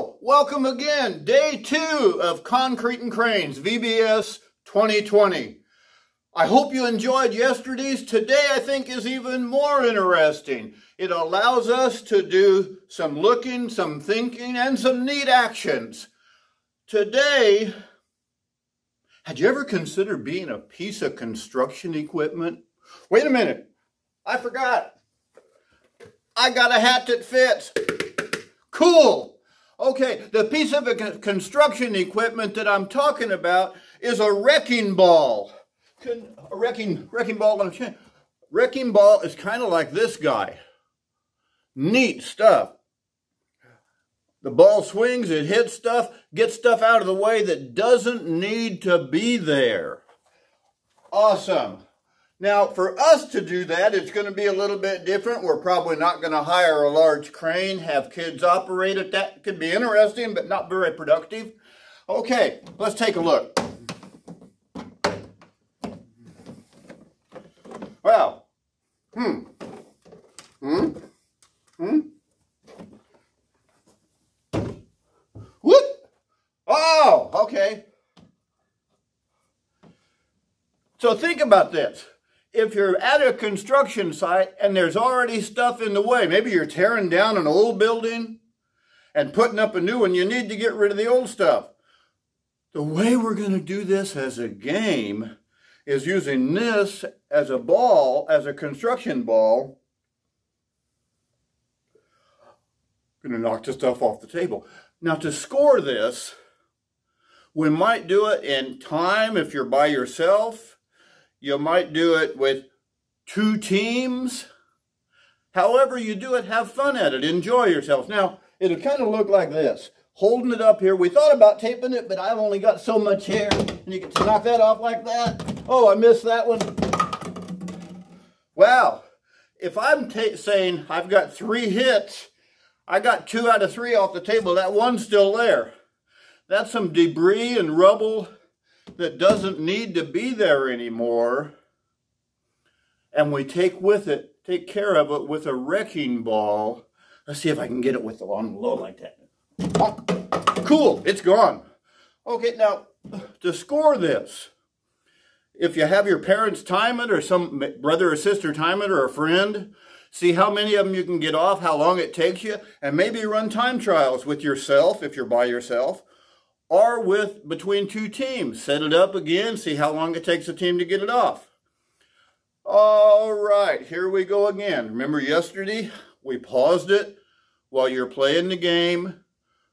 Well, welcome again. Day 2 of Concrete and Cranes, VBS 2020. I hope you enjoyed yesterday's. Today I think is even more interesting. It allows us to do some looking, some thinking, and some neat actions. Today, had you ever considered being a piece of construction equipment? Wait a minute, I forgot. I got a hat that fits. Cool. Okay, the piece of construction equipment that I'm talking about is a wrecking ball. A wrecking ball on a chain. Wrecking ball is kind of like this guy. Neat stuff. The ball swings, it hits stuff, gets stuff out of the way that doesn't need to be there. Awesome. Now, for us to do that, it's going to be a little bit different. We're probably not going to hire a large crane, have kids operate it. That could be interesting, but not very productive. Okay, let's take a look. Wow. Whoop! Oh, okay. So think about this. If you're at a construction site and there's already stuff in the way, maybe you're tearing down an old building and putting up a new one, you need to get rid of the old stuff. The way we're going to do this as a game is using this as a ball, as a construction ball. I'm going to knock the stuff off the table. Now to score this, we might do it in time if you're by yourself. You might do it with 2 teams. However you do it, have fun at it. Enjoy yourself. Now, it'll kind of look like this. Holding it up here. We thought about taping it, but I've only got so much hair. And you get to knock that off like that. Oh, I missed that one. Wow. If I'm saying I've got 3 hits, I got 2 out of 3 off the table. That one's still there. That's some debris and rubble that doesn't need to be there anymore, and we take care of it with a wrecking ball. Let's see if I can get it with the on low like that. Oh, cool, it's gone. Okay, now to score this, if you have your parents time it, or some brother or sister time it, or a friend, see how many of them you can get off, how long it takes you, and maybe run time trials with yourself if you're by yourself, or between 2 teams. Set it up again, see how long it takes a team to get it off. All right, here we go again. Remember yesterday, we paused it while you're playing the game.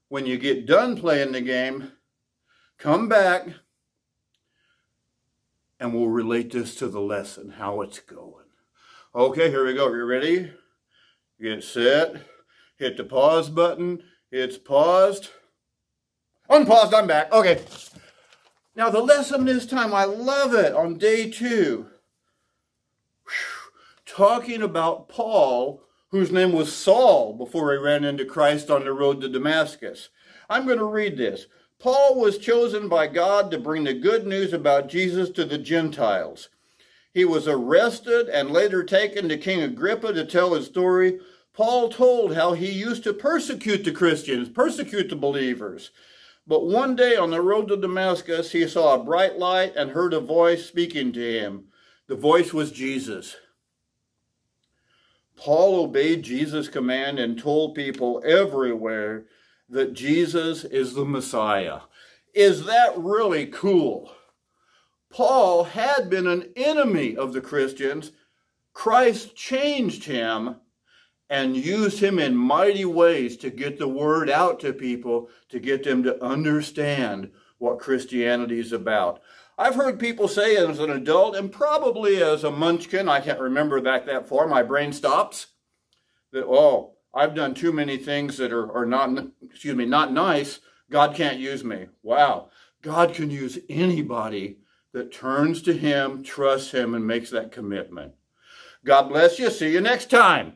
When you get done playing the game, come back and we'll relate this to the lesson, how it's going. Okay, here we go. You ready? Get set. Hit the pause button. It's paused. Unpaused, I'm back. Okay. Now the lesson this time, I love it, on day 2. Talking about Paul, whose name was Saul before he ran into Christ on the road to Damascus. I'm going to read this. Paul was chosen by God to bring the good news about Jesus to the Gentiles. He was arrested and later taken to King Agrippa to tell his story. Paul told how he used to persecute the Christians, persecute the believers. But one day on the road to Damascus, he saw a bright light and heard a voice speaking to him. The voice was Jesus. Paul obeyed Jesus' command and told people everywhere that Jesus is the Messiah. Is that really cool? Paul had been an enemy of the Christians. Christ changed him and used him in mighty ways to get the word out to people, to get them to understand what Christianity is about. I've heard people say as an adult, and probably as a munchkin, I can't remember back that far, my brain stops, that, oh, I've done too many things that are not nice, God can't use me. Wow, God can use anybody that turns to him, trusts him, and makes that commitment. God bless you. See you next time.